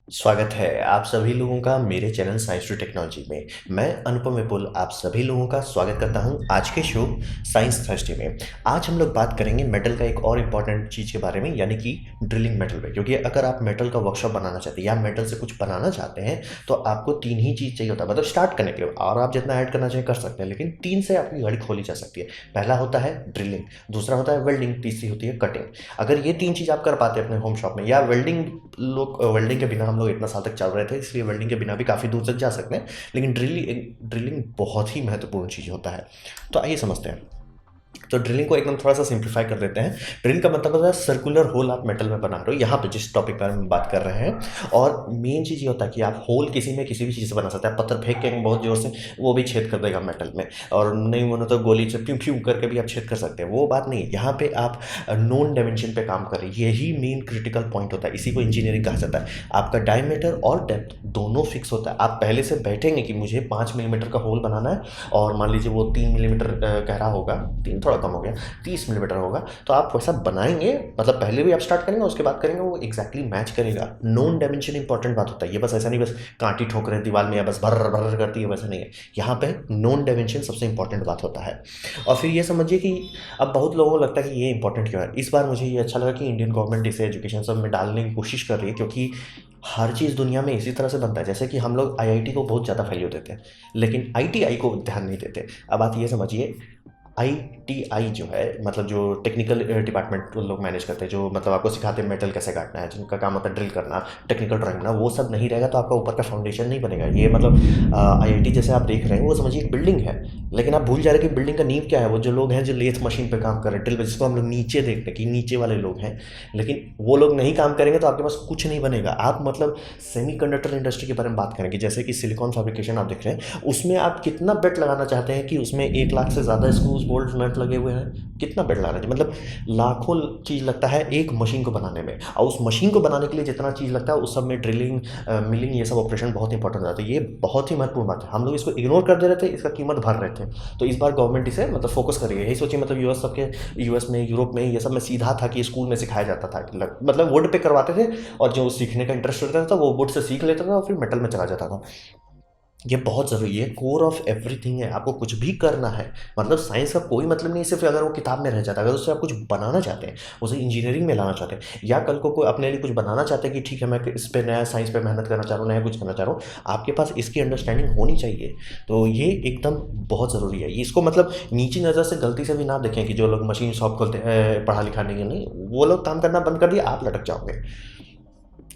स्वागत है आप सभी लोगों का मेरे चैनल साइंस टू टेक्नोलॉजी में। मैं अनुपम विपुल आप सभी लोगों का स्वागत करता हूं आज के शो साइंस थर्सडे में। आज हम लोग बात करेंगे मेटल का एक और इम्पॉर्टेंट चीज़ के बारे में, यानी कि ड्रिलिंग मेटल में। क्योंकि अगर आप मेटल का वर्कशॉप बनाना चाहते हैं या मेटल से कुछ बनाना चाहते हैं तो आपको तीन ही चीज़ चाहिए होता है, मतलब स्टार्ट करने के लिए। और आप जितना ऐड करना चाहिए कर सकते हैं, लेकिन तीन से आपकी गाड़ी खोली जा सकती है। पहला होता है ड्रिलिंग, दूसरा होता है वेल्डिंग, तीसरी होती है कटिंग। अगर ये तीन चीज़ आप कर पाते हैं अपने होम शॉप में, या वेल्डिंग के बिना हम लोग इतना साल तक चल रहे थे, इसलिए वेल्डिंग के बिना भी काफ़ी दूर तक जा सकते हैं। लेकिन ड्रिलिंग बहुत ही महत्वपूर्ण चीज़ होता है। तो आइए समझते हैं। तो ड्रिलिंग को एकदम थोड़ा सा सिंप्लीफाई कर देते हैं। ड्रिल का मतलब होता है सर्कुलर होल आप मेटल में बना रहे हो, यहाँ पे जिस टॉपिक पर हम बात कर रहे हैं। और मेन चीज़ ये होता है कि आप होल किसी में किसी भी चीज़ से बना सकते हैं। आप पत्थर फेंक के बहुत जोर से, वो भी छेद कर देगा मेटल में। और नहीं मानो तो गोली से प्यू प्यू करके भी आप छेद कर सकते हैं, वो बात नहीं है। यहाँ पे आप नॉन डायमेंशन पे काम कर रहे हैं, यही मेन क्रिटिकल पॉइंट होता है। इसी को इंजीनियरिंग कहा जाता है। आपका डायमीटर और डेप्थ दोनों फिक्स होता है। आप पहले से बैठेंगे कि मुझे 5 मिलीमीटर का होल बनाना है, और मान लीजिए वो 3 मिलीमीटर गहरा होगा, 3 थोड़ा कम हो गया, 30 मिलीमीटर होगा, तो आप वैसा बनाएंगे। मतलब पहले भी आप स्टार्ट करेंगे, उसके बाद करेंगे, वो एक्जैक्टली मैच करेगा। नॉन डायमेंशन इंपॉर्टेंट बात होता है। ये बस ऐसा नहीं बस कांटी ठोक रहे हैं दीवार में या बस भर भर करती है, वैसा नहीं है। यहाँ पे नॉन डायमेंशन सबसे इंपॉर्टेंट बात होता है। और फिर ये समझिए कि अब बहुत लोगों को लगता है कि ये इंपॉर्टेंट क्यों है। इस बार मुझे ये अच्छा लगा कि इंडियन गवर्नमेंट इसे एजुकेशन सब में डालने की कोशिश कर रही है, क्योंकि हर चीज़ दुनिया में इसी तरह से बनता है। जैसे कि हम लोग आईआईटी को बहुत ज़्यादा वैल्यू देते हैं, लेकिन आईटीआई को ध्यान नहीं देते। अब आप ये समझिए, आईटीआई जो है, मतलब जो टेक्निकल डिपार्टमेंट लोग मैनेज करते हैं, जो मतलब आपको सिखाते हैं मेटल कैसे काटना है, जिनका काम होता है ड्रिल करना, टेक्निकल ड्राइंग ना, वो सब नहीं रहेगा तो आपका ऊपर का फाउंडेशन नहीं बनेगा। ये मतलब आईआईटी जैसे आप देख रहे हैं, वो समझिए एक बिल्डिंग है, लेकिन आप भूल जा रहे हैं कि बिल्डिंग का नींव क्या है। वो जो लोग हैं जो लेथ मशीन पे काम कर रहे हैं, ड्रिल पे, जिसको हम लोग नीचे देखते हैं कि नीचे वाले लोग हैं, लेकिन वो लोग नहीं काम करेंगे तो आपके पास कुछ नहीं बनेगा। आप मतलब सेमीकंडक्टर इंडस्ट्री के बारे में बात करेंगे, जैसे कि सिलिकॉन फैब्रिकेशन आप देख रहे हैं, उसमें आप कितना बेट लगाना चाहते हैं कि उसमें 1 लाख से ज़्यादा स्क्रूज बोल्ट नट लगे हुए हैं। कितना बेट लगाना चाहिए, मतलब लाखों चीज़ लगता है एक मशीन को बनाने में। और उस मशीन को बनाने के लिए जितना चीज़ लगता है, उस सब में ड्रिलिंग, मिलिंग, ये सब ऑपरेशन बहुत इंपॉर्टेंट होता है। ये बहुत ही महत्वपूर्ण बात है। हम लोग इसको इग्नोर कर दे रहे थे, इसका कीमत भर रहे थे। तो इस बार गवर्नमेंट इसे मतलब फोकस कर रही है। यही सोचिए, मतलब यूएस में, यूरोप में, ये सब में सीधा था कि स्कूल में सिखाया जाता था, मतलब वुड पे करवाते थे, और जो सीखने का इंटरेस्ट रहता था वो वुड से सीख लेता था और फिर मेटल में चला जाता था। ये बहुत ज़रूरी है, कोर ऑफ एवरीथिंग है। आपको कुछ भी करना है, मतलब साइंस का कोई मतलब नहीं सिर्फ अगर वो किताब में रह जाता है। अगर उससे आप कुछ बनाना चाहते हैं, उसे इंजीनियरिंग में लाना चाहते हैं, या कल को कोई अपने लिए कुछ बनाना चाहते हैं कि ठीक है मैं इस पे नया साइंस पे मेहनत करना चाह रहा हूँ, नया कुछ करना चाह रहा हूँ, आपके पास इसकी अंडरस्टैंडिंग होनी चाहिए। तो ये एकदम बहुत ज़रूरी है। इसको मतलब नीची नज़र से गलती से भी ना देखें कि जो लोग मशीन शॉप खोलते हैं पढ़ा लिखा नहीं है, नहीं, वो लोग काम करना बंद कर दिया, आप लटक जाओगे।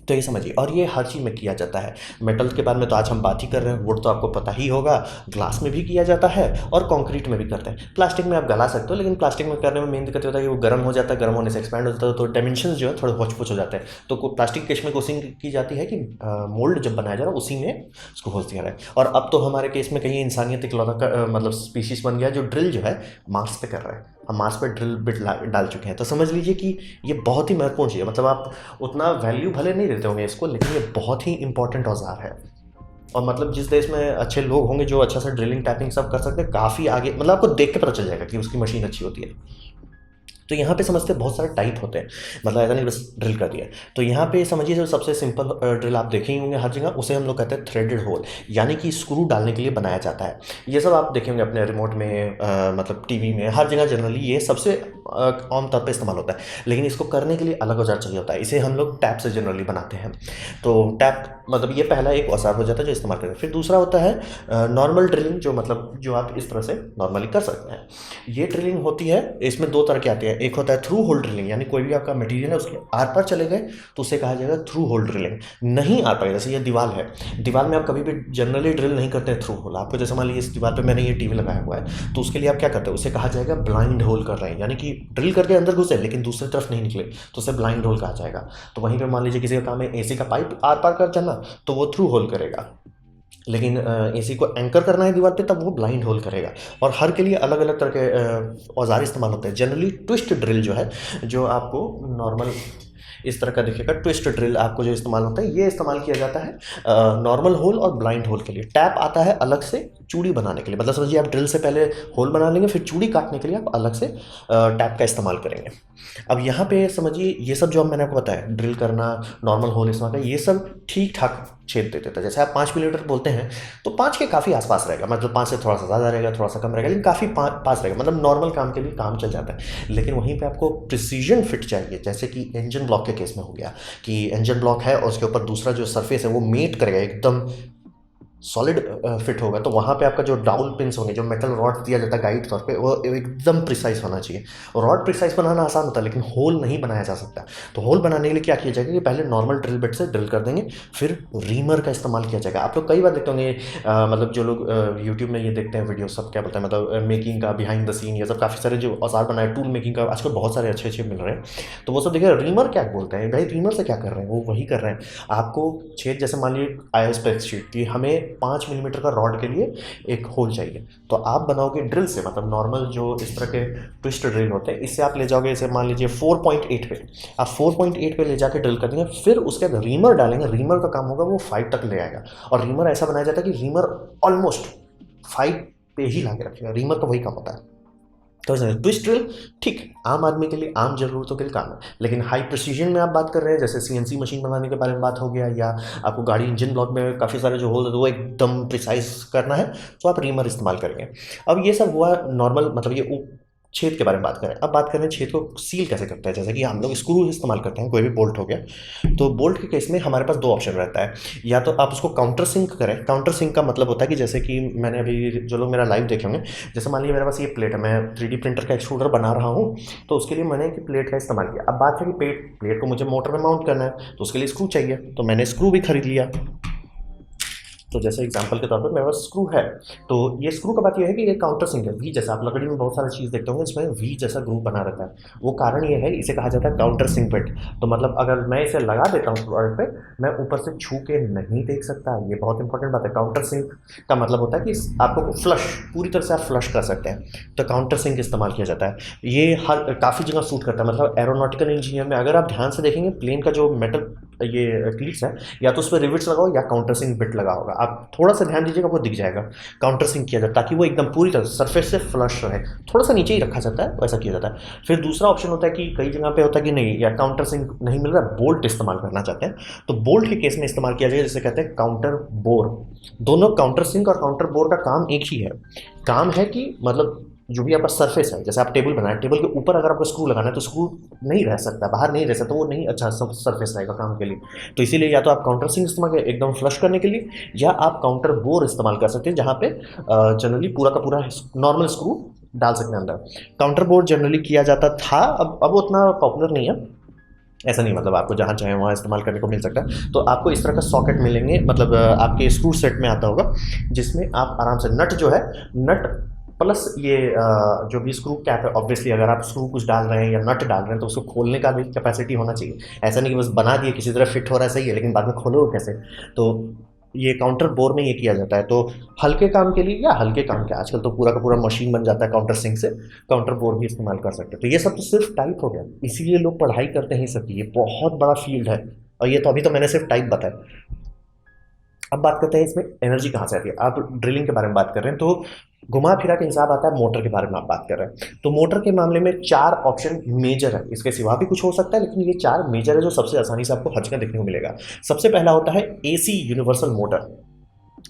तो ये समझिए, और ये हर चीज़ में किया जाता है। मेटल के बारे में तो आज हम बात ही कर रहे हैं, वुड तो आपको पता ही होगा। ग्लास में भी किया जाता है और कंक्रीट में भी करते हैं। प्लास्टिक में आप गला सकते हो, लेकिन प्लास्टिक में करने में मेन दिक्कत होता है कि वो गर्म हो जाता है, गर्म होने से एक्सपैंड हो जाता है, तो डायमेंशन जो है थोड़े होच-पोच हो जाते हैं। तो प्लास्टिक केस में कोशिश की जाती है कि मोल्ड जब बनाया जा रहा है उसी में उसको होल दिया जाए। और अब तो हमारे केस में कहीं इंसानियत इकलौता मतलब स्पीशीज़ बन गया जो ड्रिल जो है मार्स पे कर रहा है। हम मार्स पे ड्रिल बिट डाल चुके हैं। तो समझ लीजिए कि ये बहुत ही महत्वपूर्ण चीज़ है। मतलब आप उतना वैल्यू भले नहीं देते होंगे इसको, लेकिन ये बहुत ही इंपॉर्टेंट औजार है। और मतलब जिस देश में अच्छे लोग होंगे जो अच्छा सा ड्रिलिंग टैपिंग सब कर सकते हैं, काफ़ी आगे, मतलब आपको देख के पता चल जाएगा कि उसकी मशीन अच्छी होती है। तो यहाँ पे समझते हैं बहुत सारे टाइप होते हैं, मतलब ऐसा नहीं बस ड्रिल कर दिया। तो यहाँ पे समझिए जो सबसे सिंपल ड्रिल आप देखे ही होंगे हर जगह, उसे हम लोग कहते हैं थ्रेडेड होल, यानी कि स्क्रू डालने के लिए बनाया जाता है। ये सब आप देखेंगे अपने रिमोट में, मतलब टीवी में, हर जगह जनरली ये सबसे आम तौर पे इस्तेमाल होता है। लेकिन इसको करने के लिए अलग औजार चाहिए होता है। इसे हम लोग टैप से जनरली बनाते हैं। तो टैप मतलब ये पहला एक औजार हो जाता है जो इस्तेमाल करते हैं। फिर दूसरा होता है नॉर्मल ड्रिलिंग, जो मतलब जो आप इस तरह से नॉर्मली कर सकते हैं। ये ड्रिलिंग होती है, इसमें दो तरह की आती है। एक होता है थ्रू होल ड्रिलिंग, यानी कोई भी आपका मटेरियल है उसके आर पार चले गए तो उसे कहा जाएगा थ्रू होल ड्रिलिंग। नहीं आ पाएगा, जैसे ये दीवार है, दीवार में आप कभी भी जनरली ड्रिल नहीं करते हैं थ्रू होल। आपको जैसे मान लीजिए इस दीवार पे मैंने ये टीवी लगाया हुआ है, तो उसके लिए आप क्या करते हैं, उसे कहा जाएगा ब्लाइंड होल कर रहे हैं, यानी कि ड्रिल करके अंदर घुसे लेकिन दूसरी तरफ नहीं निकले, तो उसे ब्लाइंड होल कहा जाएगा। तो वहीं पर मान लीजिए किसी का काम है एसी का पाइप आर पार कर जाना, तो वो थ्रू होल करेगा। लेकिन एसी को एंकर करना है दीवार पे, तब वो ब्लाइंड होल करेगा। और हर के लिए अलग अलग तरह के औजार इस्तेमाल होते हैं। जनरली ट्विस्ट ड्रिल जो है, जो आपको नॉर्मल इस तरह का दिखेगा, ट्विस्ट ड्रिल आपको जो इस्तेमाल होता है, ये इस्तेमाल किया जाता है नॉर्मल होल और ब्लाइंड होल के लिए। टैप आता है अलग से चूड़ी बनाने के लिए, मतलब समझिए आप ड्रिल से पहले होल बना लेंगे, फिर चूड़ी काटने के लिए आप अलग से टैप का इस्तेमाल करेंगे। अब यहाँ पे समझिए ये सब जो अब मैंने आपको बताया, ड्रिल करना, नॉर्मल होल इस्तेमाल करना, ये सब ठीक ठाक छेद दे देता है। जैसे आप 5 मिलीमीटर बोलते हैं तो 5 के काफ़ी आसपास रहेगा, मतलब 5 से थोड़ा सा ज़्यादा रहेगा, थोड़ा सा कम रहेगा, लेकिन काफ़ी पास रहेगा, मतलब नॉर्मल काम के लिए काम चल जाता है। लेकिन वहीं पे आपको प्रिसीजन फिट चाहिए, जैसे कि इंजन ब्लॉक के केस में हो गया कि इंजन ब्लॉक है और उसके ऊपर दूसरा जो सरफेस है वो मेट करेगा, एकदम सॉलिड फिट होगा, तो वहाँ पे आपका जो डाउल पिन्स होंगे, जो मेटल रॉड दिया जाता है गाइड तौर पे, वो एकदम प्रिसाइज होना चाहिए। रॉड प्रिसाइज बनाना आसान होता है, लेकिन होल नहीं बनाया जा सकता। तो होल बनाने के लिए क्या किया जाएगा कि पहले नॉर्मल ड्रिल बिट से ड्रिल कर देंगे, फिर रीमर का इस्तेमाल किया जाएगा। आप लोग कई बार देखते होंगे, मतलब जो लोग यूट्यूब में ये देखते हैं वीडियो, सब क्या बोलते हैं, मतलब मेकिंग का, बिहाइंड द सीन, ये सब काफ़ी सारे जो औजार बनाए, टूल मेकिंग का आजकल बहुत सारे अच्छे अच्छे मिल रहे हैं, तो वो सब देखिए रीमर क्या बोलते हैं। भाई रीमर से क्या कर रहे हैं, वो वही कर रहे हैं आपको छेद, जैसे मान लीजिए आया स्पेसिफिक कि हमें 5 मिलीमीटर का रॉड के लिए एक होल चाहिए, तो आप बनाओगे ड्रिल से, मतलब नॉर्मल जो इस तरह के ट्विस्ट ड्रिल होते हैं, इससे आप ले जाओगे, इसे मान लीजिए 4.8 पे, आप 4.8 पे ले जाके ड्रिल कर देंगे, फिर उसके बाद रीमर डालेंगे, रीमर का काम होगा वो 5 तक ले आएगा। और रीमर ऐसा बनाया जाता है कि रीमर ऑलमोस्ट 5 पे ही ला के रखेगा, रीमर का वही काम होता है। तो ट्विस्ट ड्रिल ठीक आम आदमी के लिए, आम ज़रूरतों के लिए काम है, लेकिन हाई प्रिसीजन में आप बात कर रहे हैं, जैसे सीएनसी मशीन बनाने के बारे में बात हो गया, या आपको गाड़ी इंजन ब्लॉक में काफ़ी सारे जो होल है वो एकदम प्रिसाइज करना है, तो आप रीमर इस्तेमाल करेंगे। अब ये सब हुआ नॉर्मल, मतलब ये छेद के बारे में बात करें। अब बात करें छेद को सील कैसे करते हैं, जैसे कि हम लोग स्क्रू इस्तेमाल करते हैं, कोई भी बोल्ट हो गया, तो बोल्ट के केस में हमारे पास 2 ऑप्शन रहता है, या तो आप उसको काउंटर सिंक करें। काउंटर सिंक का मतलब होता है कि जैसे कि मैंने अभी, जो लोग मेरा लाइव देखे होंगे, जैसे मान लीजिए मेरे पास ये प्लेट है, मैं 3D प्रिंटर का एक्सट्रूडर बना रहा हूँ, तो उसके लिए मैंने एक प्लेट का इस्तेमाल किया। अब बात है कि प्लेट को मुझे मोटर में माउंट करना है, तो उसके लिए स्क्रू चाहिए, तो मैंने स्क्रू भी खरीद लिया। तो जैसे एग्जांपल के तौर पर मेरे पास स्क्रू है, तो ये स्क्रू का बात ये है कि ये काउंटर सिंक है, वी जैसा, आप लकड़ी में बहुत सारी चीज़ देखते होंगे, इसमें वी जैसा ग्रूव बना रहता है। वो कारण ये है, इसे कहा जाता है काउंटर सिंक बिट। तो मतलब अगर मैं इसे लगा देता हूँ प्रोडक्ट पे, मैं ऊपर से छू के नहीं देख सकता, ये बहुत इंपॉर्टेंट बात है। काउंटर सिंक का मतलब होता है कि आपको फ्लश, पूरी तरह से आप फ्लश कर सकते हैं, तो काउंटर सिंक इस्तेमाल किया जाता है। ये हर काफ़ी जगह सूट करता है, मतलब एरोनॉटिकल इंजीनियर में अगर आप ध्यान से देखेंगे, प्लेन का जो मेटल ये क्लीट्स है, या तो उस पर रिविट्स लगाओ या काउंटर सिंक बिट लगा होगा, आप थोड़ा सा ध्यान दीजिएगा, वो दिख जाएगा। काउंटर सिंक किया जाता है ताकि वो एकदम पूरी तरह सरफेस से फ्लश रहे, थोड़ा सा नीचे ही रखा जाता है, वैसा किया जाता है। फिर दूसरा ऑप्शन होता है कि कई जगह पे होता है कि नहीं, या काउंटर सिंक नहीं मिल रहा, बोल्ट इस्तेमाल करना चाहते हैं, तो बोल्ट के केस में इस्तेमाल किया जाएगा, जिसे कहते हैं काउंटर बोर। दोनों काउंटर सिंक और काउंटर बोर का काम एक ही है। काम है कि मतलब जो भी आपका सरफेस है, जैसे आप टेबल बनाए, टेबल के ऊपर अगर आपको स्क्रू लगाना है, तो स्क्रू नहीं रह सकता, बाहर नहीं रह सकता, वो नहीं अच्छा सरफेस रहेगा काम के लिए। तो इसीलिए या तो आप काउंटर सिंक इस्तेमाल करें एकदम फ्लश करने के लिए, या आप काउंटर बोर इस्तेमाल कर सकते हैं, जहाँ पे जनरली पूरा का पूरा नॉर्मल स्क्रू डाल सकते हैं अंदर। काउंटर बोर जनरली किया जाता था, अब उतना पॉपुलर नहीं है, ऐसा नहीं, मतलब आपको जहाँ चाहे वहाँ इस्तेमाल करने को मिल सकता है। तो आपको इस तरह का सॉकेट मिलेंगे, मतलब आपके स्क्रू सेट में आता होगा, जिसमें आप आराम से नट जो है, नट प्लस ये जो भी स्क्रू कैप है, ऑब्वियसली अगर आप स्क्रू कुछ डाल रहे हैं या नट डाल रहे हैं, तो उसको खोलने का भी कैपेसिटी होना चाहिए। ऐसा नहीं कि बस बना दिए किसी तरह फिट हो रहा है सही है, लेकिन बाद में खोलो कैसे। तो ये काउंटर बोर में ये किया जाता है। तो हल्के काम के लिए, या हल्के काम के, आजकल तो पूरा का पूरा मशीन बन जाता है काउंटर सिंक से, काउंटर बोर भी इस्तेमाल कर सकते हैं। तो ये सब तो सिर्फ टाइप हो गया, इसीलिए लोग पढ़ाई करते हैं सब, ये बहुत बड़ा फील्ड है, और ये तो अभी तो मैंने सिर्फ टाइप बताया। अब बात करते हैं इसमें एनर्जी कहाँ से आती है। आप ड्रिलिंग के बारे में बात कर रहे हैं, तो घुमा फिरा के हिसाब आता है मोटर के बारे में आप बात कर रहे हैं। तो मोटर के मामले में 4 ऑप्शन मेजर है, इसके सिवा भी कुछ हो सकता है, लेकिन ये 4 मेजर है जो सबसे आसानी से आपको हर जगह देखने को मिलेगा। सबसे पहला होता है एसी यूनिवर्सल मोटर,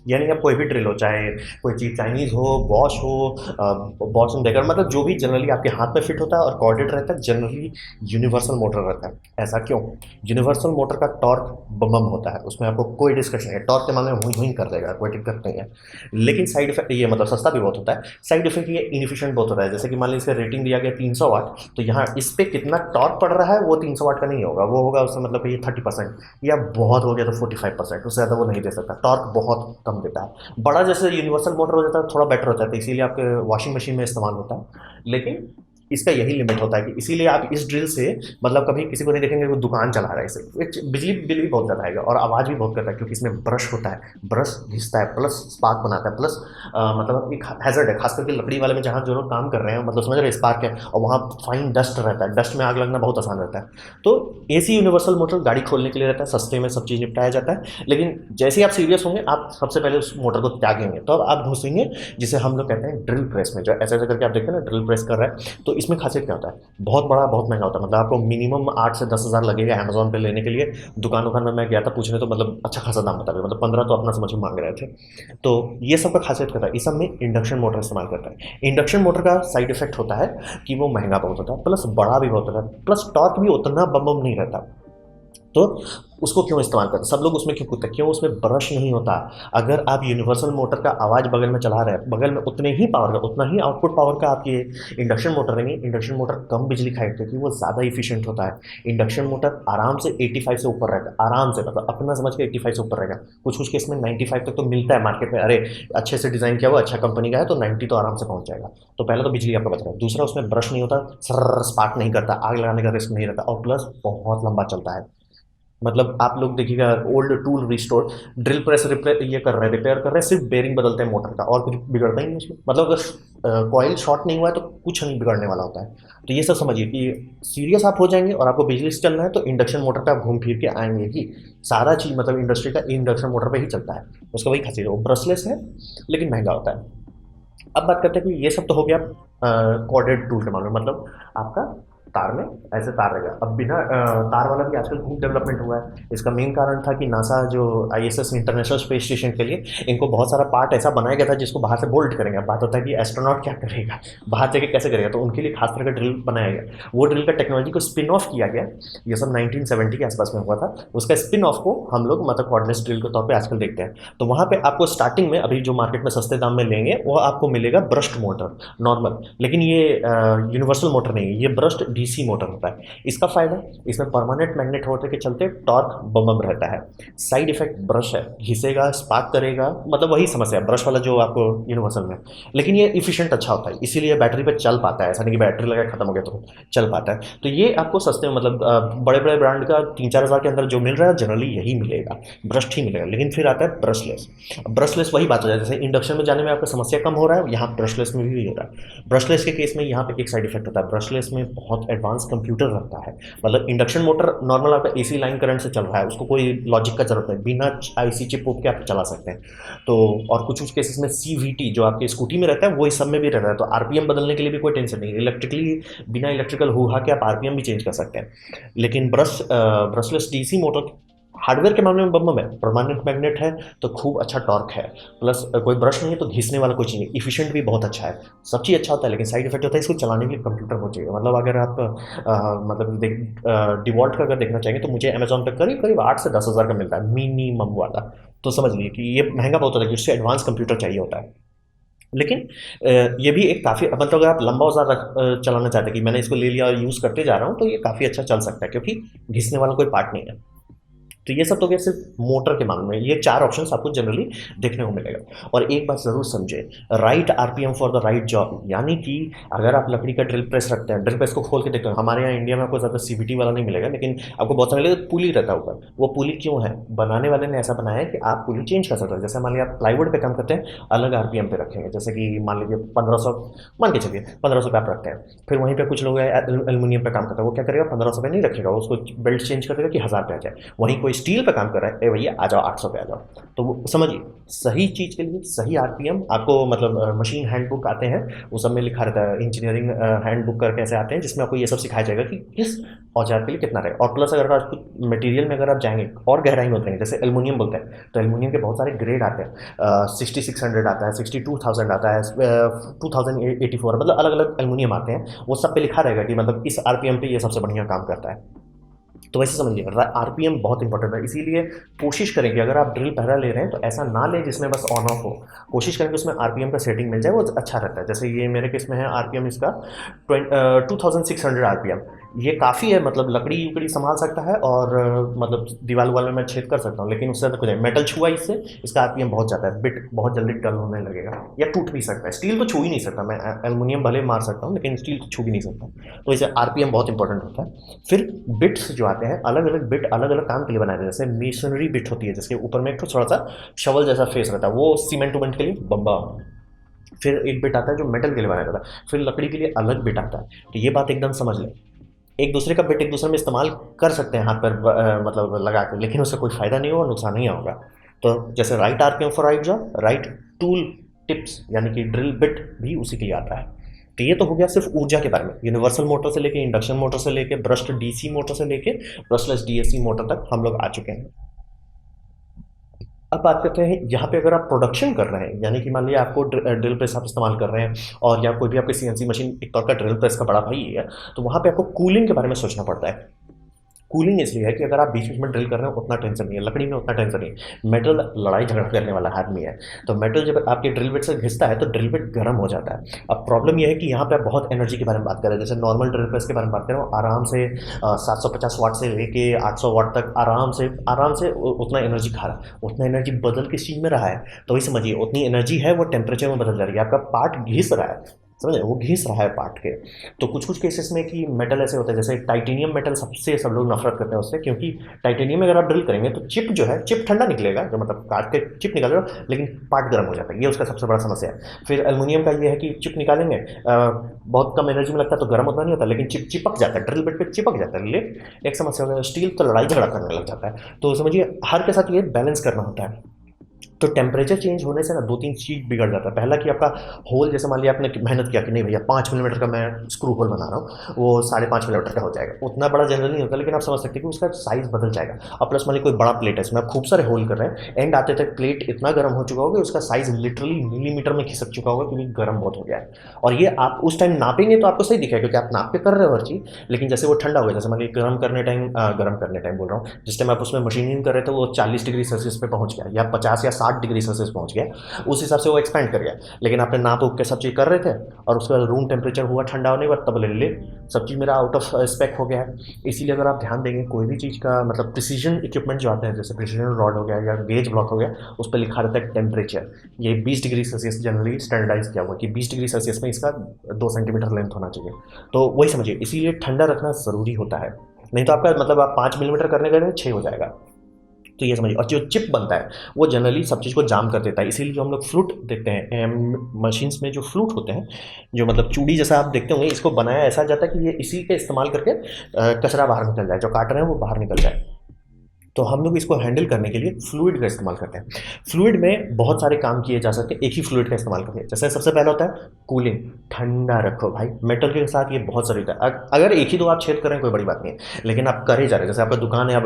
यानी अब कोई भी ड्रिल हो, चाहे कोई चीज़ चाइनीज़ हो, बॉश हो, बॉश एंड डेगर, मतलब जो भी जनरली आपके हाथ में फिट होता है और कॉर्डेड रहता है, जनरली यूनिवर्सल मोटर रहता है। ऐसा क्यों? यूनिवर्सल मोटर का टॉर्क बम होता है, उसमें आपको कोई डिस्कशन नहीं है, टॉर्क के मामले में हुई हुई कर देगा, कोई दिक्कत नहीं है। लेकिन साइड इफेक्ट ये, मतलब सस्ता भी बहुत होता है, साइड इफेक्ट ये इनफिशिएंट बहुत होता है। जैसे कि मान लीजिए इसका रेटिंग दिया गया 300 वाट, तो यहाँ इस पर कितना टॉर्क पड़ रहा है वो 300 वाट का नहीं होगा, वो होगा उसमें मतलब ये 30%, या बहुत हो गया तो 45%, उससे ज़्यादा वो नहीं दे सकता, टॉर्क बहुत कम देता है। बड़ा जैसे यूनिवर्सल मोटर हो जाता है थोड़ा बेटर हो जाता है, इसीलिए आपके वॉशिंग मशीन में इस्तेमाल होता है, लेकिन इसका यही लिमिट होता है कि इसीलिए आप इस ड्रिल से मतलब कभी किसी को नहीं देखेंगे वो दुकान चला रहा है, इससे बिजली बिल भी बहुत ज़्यादा आएगा और आवाज़ भी बहुत करता है, क्योंकि इसमें ब्रश होता है, ब्रश घिसता है, प्लस स्पार्क बनाता है, प्लस मतलब एक हैजर्ड है, खास करके लकड़ी वाले में जहाँ जो लोग काम कर रहे हैं, मतलब समझ रहे हैं, स्पार्क है और वहाँ फाइन डस्ट रहता है, डस्ट में आग लगना बहुत आसान रहता है। तो एसी यूनिवर्सल मोटर गाड़ी खोलने के लिए रहता है, सस्ते में सब चीज़ निपटाया जाता है, लेकिन जैसे ही आप सीरियस होंगे आप सबसे पहले उस मोटर को त्यागेंगे, तो अब आप घुसेंगे जिसे हम लोग कहते हैं ड्रिल प्रेस में, जो ऐसे ऐसे करके आप देखते हैं ना ड्रिल प्रेस कर रहा है, तो इसमें खासियत क्या होता है, बहुत बड़ा बहुत महंगा होता है, मतलब आपको मिनिमम 8 से 10 हज़ार लगेगा अमेजोन पे लेने के लिए। दुकान उकान में मैं गया था पूछने, तो मतलब अच्छा खासा दाम बता रहे, मतलब 15 तो अपना समझ के मांग रहे थे। तो ये सब का खासियत क्या है, इस सब में इंडक्शन मोटर इस्तेमाल करता है। इंडक्शन मोटर का साइड इफेक्ट होता है कि वो महंगा बहुत होता है, प्लस बड़ा भी बहुत होता है, प्लस टॉर्क भी उतना बम बम नहीं रहता। तो उसको क्यों इस्तेमाल करते हैं सब लोग, उसमें क्यों कूदते हैं, क्यों उसमें ब्रश नहीं होता। अगर आप यूनिवर्सल मोटर का आवाज़ बगल में चला रहे हैं, बगल में उतने ही पावर का, उतना ही आउटपुट पावर का आप ये इंडक्शन मोटर देंगे, इंडक्शन मोटर कम बिजली खाएगा क्योंकि वो ज़्यादा इफिशियंट होता है। इंडक्शन मोटर आराम से 85 से ऊपर रहेगा, आराम से, मतलब अपना समझ के 85 से ऊपर रहेगा। कुछ कुछ केस में 95 तक तो मिलता है मार्केट में, अरे अच्छे से डिज़ाइन किया हुआ अच्छा कंपनी का है तो 90 तो आराम से पहुंच जाएगा। तो पहला तो बिजली आपका बच रहा है, दूसरा उसमें ब्रश नहीं होता, सर स्पार्क नहीं करता, आग लगाने का रिस्क नहीं रहता, और प्लस बहुत लंबा चलता है। मतलब आप लोग देखिएगा old tool restore, drill press repair ये कर रहे हैं, रिपेयर कर रहे हैं, सिर्फ बेरिंग बदलते हैं मोटर का, और कुछ बिगड़ता ही नहीं उसमें। मतलब अगर कॉइल शॉर्ट नहीं हुआ है तो कुछ नहीं बिगड़ने वाला होता है। तो ये सब समझिए कि सीरियस आप हो जाएंगे और आपको बिजली से चलना है तो इंडक्शन मोटर पे आप घूम फिर के आएंगे ही। सारा चीज़ मतलब इंडस्ट्री का इंडक्शन मोटर पे ही चलता है। उसका वही खासियत है, वो ब्रशलेस है लेकिन महंगा होता है। अब बात करते हैं कि ये सब तो हो गया कॉर्डेड टूल के मामले में, मतलब आपका तार में ऐसे तार रहेगा। अब बिना तार वाला भी आजकल खूब डेवलपमेंट हुआ है। इसका मेन कारण था कि नासा जो आईएसएस इंटरनेशनल स्पेस स्टेशन के लिए इनको बहुत सारा पार्ट ऐसा बनाया गया था जिसको बाहर से बोल्ट करेंगे। अब बात होता है कि एस्ट्रोनॉट क्या करेगा, बाहर जाके कैसे करेगा, तो उनके लिए खास तरह का ड्रिल बनाया गया। वो ड्रिल का टेक्नोलॉजी को स्पिन ऑफ किया गया, ये सब 1970 के आसपास में हुआ था। उसका स्पिन ऑफ को हम लोग मतलब कॉर्डलेस ड्रिल के तौर पर आजकल देखते हैं। तो वहाँ पर आपको स्टार्टिंग में अभी जो मार्केट में सस्ते दाम में लेंगे वो आपको मिलेगा ब्रश्ड मोटर नॉर्मल, लेकिन ये यूनिवर्सल मोटर नहीं है, ये ब्रश्ड डीसी मोटर होता है। इसका फायदा, इसमें परमानेंट मैग्नेट होने के चलते टॉर्क बम रहता है। साइड इफेक्ट ब्रश है, घिसेगा स्पार्क करेगा, मतलब वही समस्या है ब्रश वाला जो आपको यूनिवर्सल में। लेकिन ये इफिशिएंट अच्छा होता है, इसीलिए बैटरी पे चल पाता है, ऐसा नहीं कि बैटरी लगा खत्म हो गया तो चल पाता है। तो ये आपको सस्ते में मतलब बड़े बड़े ब्रांड का 3-4 हज़ार के अंदर जो मिल रहा है जनरली यही मिलेगा, ब्रश ही मिलेगा। लेकिन फिर आता है ब्रशलेस। ब्रशलेस वही बात हो जाए, जैसे इंडक्शन में जाने में आपका समस्या कम हो रहा है, यहाँ ब्रशलेस में भी हो रहा है। ब्रशलेस के केस में यहाँ पे एक साइड इफेक्ट होता है, ब्रशलेस में बहुत एडवांस कंप्यूटर लगता है। मतलब इंडक्शन मोटर नॉर्मल आपका एसी लाइन करंट से चल रहा है, उसको कोई लॉजिक का जरूरत है, बिना आईसी चिप के आप चला सकते हैं। तो और कुछ कुछ केसेस में सीवीटी जो आपके स्कूटी में रहता है वो इस सब में भी रहता है, तो आरपीएम बदलने के लिए भी कोई टेंशन नहीं, इलेक्ट्रिकली बिना इलेक्ट्रिकल हुआ के आप आरपीएम भी चेंज कर सकते हैं। लेकिन ब्रशलेस डीसी मोटर हार्डवेयर के मामले में बम है, परमानेंट मैग्नेट है तो खूब अच्छा टॉर्क है, प्लस कोई ब्रश नहीं है तो घिसने वाला कोई चीज़ नहीं, इफिशिएंट भी बहुत अच्छा है, सब चीज़ अच्छा होता है। लेकिन साइड इफेक्ट होता है, इसको चलाने के लिए कंप्यूटर हो चाहिए। मतलब अगर आप मतलब डिवॉल्ट का अगर देखना चाहेंगे तो मुझे अमेजोन पर करीब करीब 8 से 10 हज़ार का मिलता है मिनिमम वाला। तो समझ लीजिए कि ये महंगा बहुत होता है कि उससे एडवांस कंप्यूटर चाहिए होता है। लेकिन ये भी एक काफ़ी, मतलब अगर आप लंबा औजार चलाना चाहते हैं कि मैंने इसको ले लिया और यूज़ करते जा रहा हूँ, तो ये काफ़ी अच्छा चल सकता है क्योंकि घिसने वाला कोई पार्ट नहीं है। तो ये सब तो क्या सिर्फ मोटर के मामले में, ये 4 ऑप्शंस आपको जनरली देखने को मिलेगा। और एक बात ज़रूर समझे, right RPM for the right job, यानी कि अगर आप लकड़ी का ड्रिल प्रेस रखते हैं, ड्रिल प्रेस को खोल के देखते हैं, हमारे यहाँ इंडिया में आपको ज़्यादा सीवीटी वाला नहीं मिलेगा, लेकिन आपको बहुत सारे मिलेगा पुली रहता है ऊपर। वो पुली क्यों है, बनाने वाले ने ऐसा बनाया है कि आप पुली चेंज कर सकते हो। जैसे मान लिया आप प्लाईवुड पे काम करते हैं, अलग आरपीएम पे रखेंगे, जैसे कि मान लीजिए 1500, मान के चलिए 1500 पे आप रखते हैं। फिर वहीं पे कुछ लोग एल्यूमिनियम पे काम करते हैं, वो क्या करेगा 1500 पे नहीं रखेगा, उसको बेल्ट चेंज कर देगा कि 1000 पे आ जाए। वहीं कोई स्टील पे काम कर रहा है, ए भैया आ जाओ 800 पे आ जाओ। तो वो समझिए सही चीज़ के लिए सही आरपीएम आपको, मतलब मशीन हैंडबुक आते हैं वो सब में लिखा रहता है, इंजीनियरिंग हैंडबुक कर कैसे आते हैं, जिसमें आपको ये सब सिखाया जाएगा कि किस औजार के लिए कितना रहेगा। और प्लस अगर आप मटेरियल में अगर आप जाएंगे और गहराई में उतरेंगे, जैसे एल्युमिनियम बोलते हैं तो एल्युमिनियम के बहुत सारे ग्रेड आते हैं, 6600 आता है, 62000 आता है, 2084, मतलब अलग अलग एल्युमिनियम आते हैं। वो सब पे लिखा रहेगा कि मतलब इस आरपीएम पे ये सबसे बढ़िया काम करता है। तो वैसे समझिए आरपीएम बहुत इंपॉर्टेंट है, इसीलिए कोशिश करें कि अगर आप ड्रिल पहरा ले रहे हैं तो ऐसा ना लें जिसमें बस ऑन ऑफ हो, कोशिश करें कि उसमें आरपीएम का सेटिंग मिल जाए, वो अच्छा रहता है। जैसे ये मेरे केस में है आरपीएम इसका 2600 आरपीएम, ये काफ़ी है, मतलब लकड़ी उकड़ी संभाल सकता है और मतलब दीवार वाल में मैं छेद कर सकता हूँ, लेकिन उससे ज़्यादा कुछ नहीं। मेटल छुआ इससे इसका आरपीएम बहुत ज़्यादा है, बिट बहुत जल्दी डल होने लगेगा या टूट भी सकता है। स्टील तो छू ही नहीं सकता मैं, एल्युमिनियम भले मार सकता हूँ लेकिन स्टील तो छू भी नहीं सकता। तो इसे आरपीएम बहुत इंपॉर्टेंट होता है। फिर बिट्स जो आते हैं अलग अलग बिट अलग अलग काम के लिए बनाए जाते हैं। जैसे मेसनरी बिट होती है जिसके ऊपर में एक थोड़ा सा शवल जैसा फेस रहता है, वो सीमेंट उमेंट के लिए बम्बा। फिर एक बिट आता है जो मेटल के लिए बनाया जाता है, फिर लकड़ी के लिए अलग बिट आता है। तो ये बात एकदम समझ लें, एक दूसरे का बिट एक दूसरे में इस्तेमाल कर सकते हैं हाथ पर मतलब लगा के, लेकिन उससे कोई फ़ायदा नहीं होगा, नुकसान नहीं होगा। तो जैसे right RPM for right job, right tool tips यानी कि ड्रिल बिट भी उसी के लिए आता है। तो ये तो हो गया सिर्फ ऊर्जा के बारे में, यूनिवर्सल मोटर से लेके, इंडक्शन मोटर से लेके, ब्रश्ड डीसी मोटर से लेके ब्रशलेस डीएसी मोटर तक हम लोग आ चुके हैं। अब बात करते हैं यहाँ पे, अगर आप प्रोडक्शन कर रहे हैं, यानी कि मान लिया आपको ड्रिल प्रेस आप इस्तेमाल कर रहे हैं और या कोई भी आपकी सीएनसी मशीन एक तौर का ड्रिल प्रेस का बड़ा भाई है, तो वहाँ पे आपको कूलिंग के बारे में सोचना पड़ता है। कूलिंग इसलिए है कि अगर आप बीच बीच में ड्रिल कर रहे हो उतना टेंशन नहीं है, लकड़ी में उतना टेंशन नहीं है। मेटल लड़ाई झगड़ा करने वाला आदमी है, तो मेटल जब आपके ड्रिल बिट से घिसता है तो ड्रिल बिट गर्म हो जाता है। अब प्रॉब्लम यह है कि यहाँ पे आप बहुत एनर्जी के बारे में बात कर रहे हैं, जैसे नॉर्मल ड्रिल प्रेस के बारे में बात कर रहे हो, आराम से 750 वाट से लेके 800 वाट तक आराम से उतना एनर्जी खा रहा है। उतना एनर्जी बदल किस चीज़ में रहा है, तो वही समझिए उतनी एनर्जी है वो टेम्परेचर में बदल जा रही है, आपका पार्ट घिस रहा है, समझे, वो घिस रहा है पार्ट के। तो कुछ कुछ केसेस में कि मेटल ऐसे होता है, जैसे टाइटेनियम मेटल सबसे सब लोग नफरत करते हैं उससे, क्योंकि टाइटेनियम में अगर आप ड्रिल करेंगे तो चिप जो है, चिप ठंडा निकलेगा, जो मतलब काट के चिप निकालेगा, लेकिन पार्ट गर्म हो जाता है, ये उसका सबसे बड़ा समस्या है। फिर एल्युमिनियम का ये है कि चिप निकालेंगे बहुत कम एनर्जी में लगता है तो गर्म उतना नहीं होता, लेकिन चिपक जाता है, ड्रिल बिट पे चिपक जाता है, ले एक समस्या हो गई। स्टील तो लड़ाई झगड़ा करने लग जाता है। तो समझिए हर के साथ ये बैलेंस करना होता है। तो टेम्परेचर चेंज होने से ना दो तीन चीज़ बिगड़ जाता है। पहला कि आपका होल, जैसे मान लिया आपने मेहनत किया कि नहीं भैया 5 मिलीमीटर का मैं स्क्रू होल बना रहा हूँ, वो 5.5 मिलीमीटर का हो जाएगा, उतना बड़ा जनरल नहीं होता, लेकिन आप समझ सकते हैं कि उसका साइज़ बदल जाएगा। और प्लस मान लीजिए कोई बड़ा प्लेट है, इसमें आप खूब सारे होल कर रहे हैं, एंड आते तक प्लेट इतना गर्म हो चुका होगा कि उसका साइज़ लिटरली मिलीमीटर में खिसक चुका होगा, क्योंकि गर्म बहुत हो गया है। और ये आप उस टाइम नापेंगे तो आपको सही दिखेगा, क्योंकि आप नाप के कर रहे हो हर चीज़, लेकिन जैसे वो ठंडा हो गया, जैसे मान लीजिए गर्म करने टाइम बोल रहा हूँ, जिस टाइम आप उसमें मशीनिंग कर रहे थे वो 40 डिग्री सेल्सियस पे पहुँच गया, या 50 या 60 डिग्री सेल्सियस पहुँच गया, उस हिसाब से वो एक्सपेंड कर गया। लेकिन आपने नाप उप के सब चीज़ कर रहे थे और उसके बाद रूम टेम्परेचर हुआ ठंडा होने के बाद, तब ले सब चीज़ मेरा आउट ऑफ स्पेक हो गया है। इसीलिए अगर आप ध्यान देंगे कोई भी चीज़ का मतलब प्रिसीजन इक्विपमेंट जो आते हैं, जैसे प्रिसीजन रॉड हो गया या गेज ब्लॉक हो गया, उस पर लिखा रहता है टेम्परेचर। ये 20 डिग्री सेल्सियस जनरली स्टैंडर्डाइज किया हुआ कि 20 डिग्री सेल्सियस में इसका 2 सेंटीमीटर लेंथ होना चाहिए। तो वही समझिए, इसीलिए ठंडा रखना ज़रूरी होता है, नहीं तो आपका मतलब आप 5 मिलीमीटर करने गए 6 हो जाएगा। तो ये समझिए। और जो चिप बनता है वो जनरली सब चीज़ को जाम कर देता है, इसीलिए जो हम लोग फ्लूट देखते हैं मशीन्स में, जो फ्लूट होते हैं, जो मतलब चूड़ी जैसा आप देखते होंगे, इसको बनाया ऐसा जाता है कि ये इसी के इस्तेमाल करके कचरा बाहर निकल जाए, जो काट रहे हैं वो बाहर निकल जाए। तो हम लोग इसको हैंडल करने के लिए फ्लूइड का इस्तेमाल करते हैं। फ्लूइड में बहुत सारे काम किए जा सकते हैं एक ही फ्लूइड का इस्तेमाल करके। जैसे सबसे पहला होता है कूलिंग, ठंडा रखो भाई। मेटल के साथ ये बहुत ज़रूरी है। अगर एक ही दो आप छेद कर रहे हैं कोई बड़ी बात नहीं है, लेकिन आप कर ही जा रहे हैं, जैसे आपका दुकान है, आप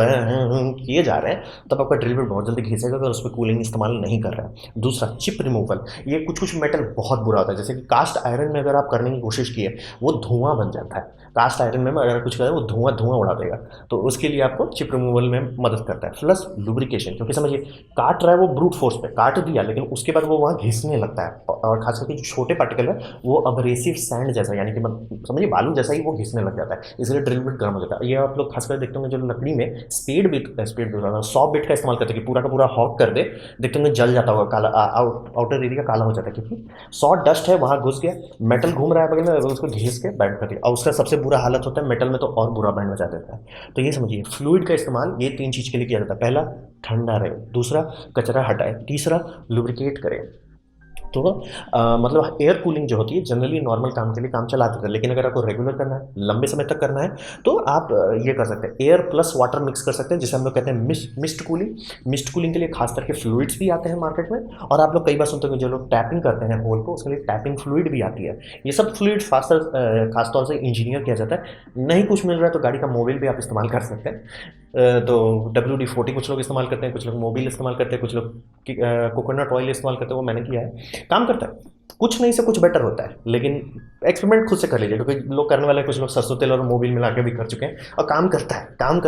किए जा रहे हैं, तब आपका ड्रिल बिट बहुत जल्दी घिसेगा अगर उस पर कूलिंग इस्तेमाल नहीं कर रहा है। दूसरा, चिप रिमूवल। ये कुछ कुछ मेटल बहुत बुरा होता है, जैसे कि कास्ट आयरन में अगर आप करने की कोशिश किए, वो धुआं बन जाता है। कास्ट आयरन में अगर कुछ करें वो धुआं उड़ा देगा, तो उसके लिए आपको चिप रिमूवल में मदद करता है। प्लस लुब्रिकेशन, क्योंकि समझिए काट रहा है वो ब्रूट फोर्स पे काट दिया, लेकिन उसके बाद वो वहाँ घिसने लगता है, और खास करके जो छोटे पार्टिकल है वो अब्रेसिव सैंड जैसा, यानी कि समझिए बालू जैसा ही वो घिसने लग जाता है, इसलिए ड्रिल बिट गर्म हो जाता है। ये आप लोग खासकर देखते होंगे जो लकड़ी में स्पेड बिट 100 बिट का इस्तेमाल करते हैं कि पूरा का पूरा हॉक कर दे, देखते होंगे जल जाता होगा, काला आउटर एरिया काला हो जाता है, क्योंकि 100 डस्ट है वहाँ घुस गया, मेटल घूम रहा है बगल में, उसको घिस के बैंड कर दिया, और उसका सबसे बुरा हालत होता है मेटल में, तो और बुरा बैंड बजा देता है। तो ये समझिए फ्लूइड का इस्तेमाल ये 3 चीज़ के लिए किया जाता है। पहला, ठंडा रहे। दूसरा, कचरा हटाए। तीसरा, लुब्रिकेट करें। तो मतलब एयर कूलिंग जो होती है जनरली नॉर्मल काम के लिए काम चला देता है, लेकिन अगर आपको रेगुलर करना है, लंबे समय तक करना है, तो आप ये कर सकते हैं, एयर प्लस वाटर मिक्स कर सकते हैं, जिसे हम लोग कहते हैं मिस्ट कूलिंग। मिस्ट कूलिंग के लिए खास करके फ्लूइड्स भी आते हैं मार्केट में, और आप लोग कई बार सुनते हैं जो लोग टैपिंग करते हैं होल को, उसके लिए टैपिंग फ्लूइड भी आती है। ये सब फ्लूइड खासतौर से इंजीनियर किया जाता है। नहीं कुछ मिल रहा है तो गाड़ी का मोबिल भी आप इस्तेमाल कर सकते हैं। तो WD-40 कुछ लोग इस्तेमाल करते हैं, कुछ लोग मोबिल इस्तेमाल करते हैं, कुछ लोग कोकोनट ऑयल इस्तेमाल करते हैं, वो मैंने किया है, काम करता है। कुछ नहीं से कुछ बेटर होता है, लेकिन एक्सपेरिमेंट खुद से कर लीजिए, क्योंकि लोग करने वाले कुछ लोग सरसों तेल और मोबिल मिला के भी कर चुके हैं, और काम करता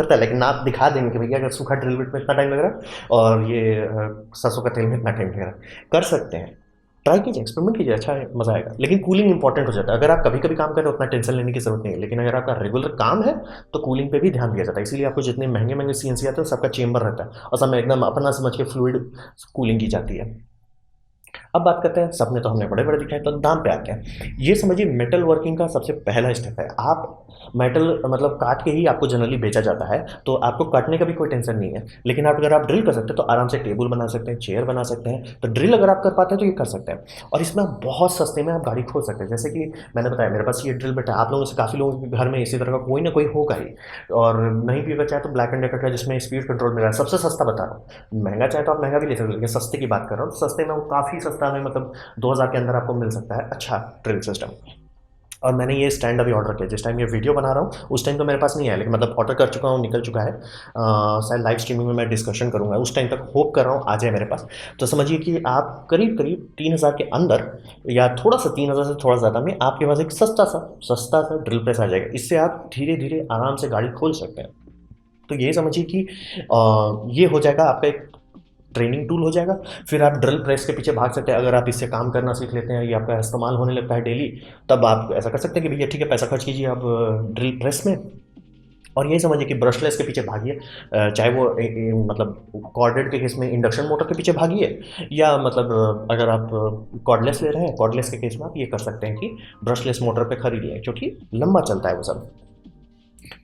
है, लेकिन आप दिखा देंगे कि भैया अगर सूखा ड्रिल बिट में इतना टाइम लग रहा है और ये सरसों का तेल में इतना टाइम लग रहा है, कर सकते हैं। ट्राई कीजिए, एक्सपेरिमेंट कीजिए, अच्छा है, मजा आएगा। लेकिन कूलिंग इंपॉर्टेंट हो जाता है। अगर आप कभी कभी काम करें उतना टेंशन लेने की जरूरत नहीं है, लेकिन अगर आपका रेगुलर काम है तो कूलिंग पे भी ध्यान दिया जाता है। इसीलिए आपको जितने महंगे महंगे सीएनसी आते हैं सबका चेंबर रहता है, और सब में एकदम अपना समझ के फ्लूइड कूलिंग की जाती है। अब बात करते हैं, सपने तो हमने बड़े बड़े दिखाए, तो दाम पे आते हैं। ये समझिए मेटल वर्किंग का सबसे पहला स्टेप है। आप मेटल मतलब काट के ही आपको जनरली बेचा जाता है, तो आपको काटने का भी कोई टेंशन नहीं है। लेकिन आप अगर आप ड्रिल कर सकते हैं तो आराम से टेबल बना सकते हैं, चेयर बना सकते हैं। तो ड्रिल अगर आप कर पाते हैं तो ये कर सकते हैं, और इसमें आप बहुत सस्ते में आप गाड़ी खोल सकते हैं। जैसे कि मैंने बताया मेरे पास ये ड्रिल बिट है, आप लोगों से काफ़ी लोगों के घर में इसी तरह का कोई ना कोई होगा ही। और नहीं भी अगर चाहे तो ब्लैक एंड डेकर का, जिसमें स्पीड कंट्रोल मिल रहा है, सबसे सस्ता बता रहा हूँ। महंगा चाहे तो आप महंगा भी ले सकते हैं, लेकिन सस्ते की बात कर रहा हूँ, सस्ते में वो काफ़ी सस्ता में, मतलब 2000 के अंदर आपको मिल सकता है अच्छा ड्रिल सिस्टम। और मैंने ये स्टैंड अभी ऑर्डर किया, जिस टाइम ये वीडियो बना रहा हूँ उस टाइम तो मेरे पास नहीं आया, लेकिन मतलब ऑर्डर कर चुका हूँ, निकल चुका है। शायद लाइव स्ट्रीमिंग में मैं डिस्कशन करूँगा, उस टाइम तक होप कर रहा हूँ आ जाए मेरे पास। तो समझिए कि आप करीब करीब 3000 के अंदर या थोड़ा सा 3000 से थोड़ा ज़्यादा में आपके पास एक सस्ता सा ड्रिल प्रेस आ जाएगा। इससे आप धीरे धीरे आराम से गाड़ी खोल सकते हैं। तो ये समझिए कि ये हो जाएगा आपका एक ट्रेनिंग टूल हो जाएगा। फिर आप ड्रिल प्रेस के पीछे भाग सकते हैं। अगर आप इससे काम करना सीख लेते हैं, ये आपका इस्तेमाल होने लगता है डेली, तब आप ऐसा कर सकते हैं कि भैया ठीक है, पैसा खर्च कीजिए आप ड्रिल प्रेस में, और ये समझिए कि ब्रशलेस के पीछे भागिए। चाहे वो मतलब कॉर्डेड के केस में इंडक्शन मोटर के पीछे भागिए, या मतलब अगर आप कॉर्डलेस ले रहे हैं, कॉर्डलेस के केस में आप ये कर सकते हैं कि ब्रशलेस मोटर पे खरीदिए, क्योंकि लंबा चलता है वो सब।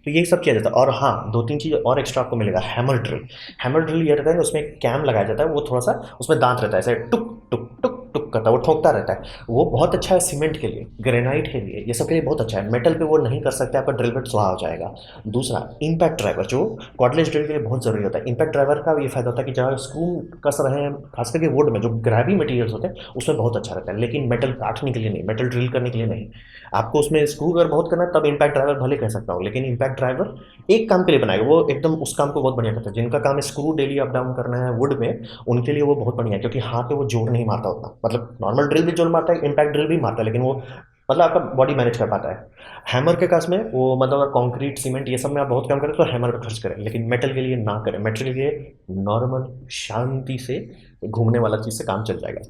तो यही सब किया जाता है। और हाँ, 2-3 चीज़ और एक्स्ट्रा आपको मिलेगा। Hammer drill. हैमर ड्रिल ये रहता है, उसमें कैम लगाया जाता है, वो थोड़ा सा उसमें दांत रहता है, ऐसे टुक टुक टुक टुक करता है, वो ठोकता रहता है। वो बहुत अच्छा है सीमेंट के लिए, ग्रेनाइट के लिए, ये सब के लिए बहुत अच्छा है। मेटल पे वो नहीं कर सकते, आपका ड्रिल बिट स्वाहा हो जाएगा। दूसरा, इम्पैक्ट ड्राइवर, जो कॉर्डलेस ड्रिल के लिए बहुत ज़रूरी होता है। इम्पैक्ट ड्राइवर का ये फायदा होता है कि जहाँ स्क्रू कस रहे हैं, खास करके वुड में जो ग्रेवी मटेरियल्स होते हैं उसमें बहुत अच्छा रहता है, लेकिन मेटल काटने के लिए नहीं, मेटल ड्रिल करने के लिए नहीं। आपको उसमें स्क्रू अगर बहुत करना है तब इम्पैक्ट ड्राइवर भले कह सकता हूँ, लेकिन इम्पैक्ट ड्राइवर एक काम के लिए बनाएगा, वो एकदम उस काम को बहुत बढ़िया करता है। जिनका काम है स्क्रू डेली अप डाउन करना है वुड में, उनके लिए वो बहुत बढ़िया है, क्योंकि हाथ पे वो जोर नहीं मारता उतना। मतलब नॉर्मल ड्रिल भी जोर मारता है, इम्पैक्ट ड्रिल भी मारता है, लेकिन वो मतलब आपका बॉडी मैनेज कर पाता है। हैमर के केस में वो मतलब अगर कंक्रीट सीमेंट ये सब में आप बहुत काम करें तो हैमर का खर्च करें, लेकिन मेटल के लिए ना करें। मेटल के लिए नॉर्मल शांति से घूमने वाला चीज़ से काम चल जाएगा।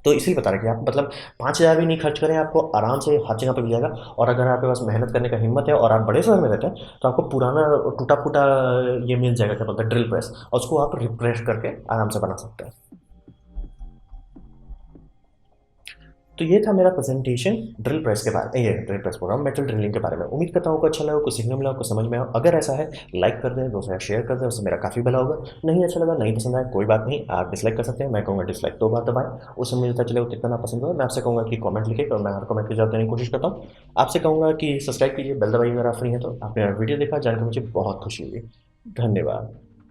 तो इसीलिए बता रहे कि आप मतलब 5000 भी नहीं खर्च करें, आपको आराम से हर जगह पे मिल जाएगा। और अगर आपके पास मेहनत करने का हिम्मत है और आप बड़े शहर में रहते हैं, तो आपको पुराना टूटा फूटा ये मिल जाएगा, क्या बोलते हैं, ड्रिल प्रेस, और उसको आप रिफ्रेश करके आराम से बना सकते हैं। तो ये था मेरा प्रेजेंटेशन ड्रिल प्रेस के बारे में, ये ड्रिल प्रेस बोल रहा हूँ, मेटल ड्रिलिंग के बारे में। उम्मीद करता हूँ आपको अच्छा लगा, कुछ सीखने मिला, आपको समझ में आया। अगर ऐसा है, लाइक कर दें, दोस्तों शेयर कर दें, उससे मेरा काफ़ी भला होगा। नहीं अच्छा लगा, नहीं पसंद आया, कोई बात नहीं, आप डिसलाइक कर सकते हैं। मैं कहूँगा डिसलाइक 2 बार दबाएं, उससे मुझे पता चले वो कितना पसंद हुआ। मैं आपसे कहूँगा कि कमेंट लिखे, और मैं हर कमेंट के जवाब देने की कोशिश करता हूँ। आपसे कहूँगा कि सब्सक्राइब कीजिए, बेल दबाइए अगर आप फ्री हैं तो। आपने वीडियो देखा, जानकर मुझे बहुत खुशी हुई। धन्यवाद।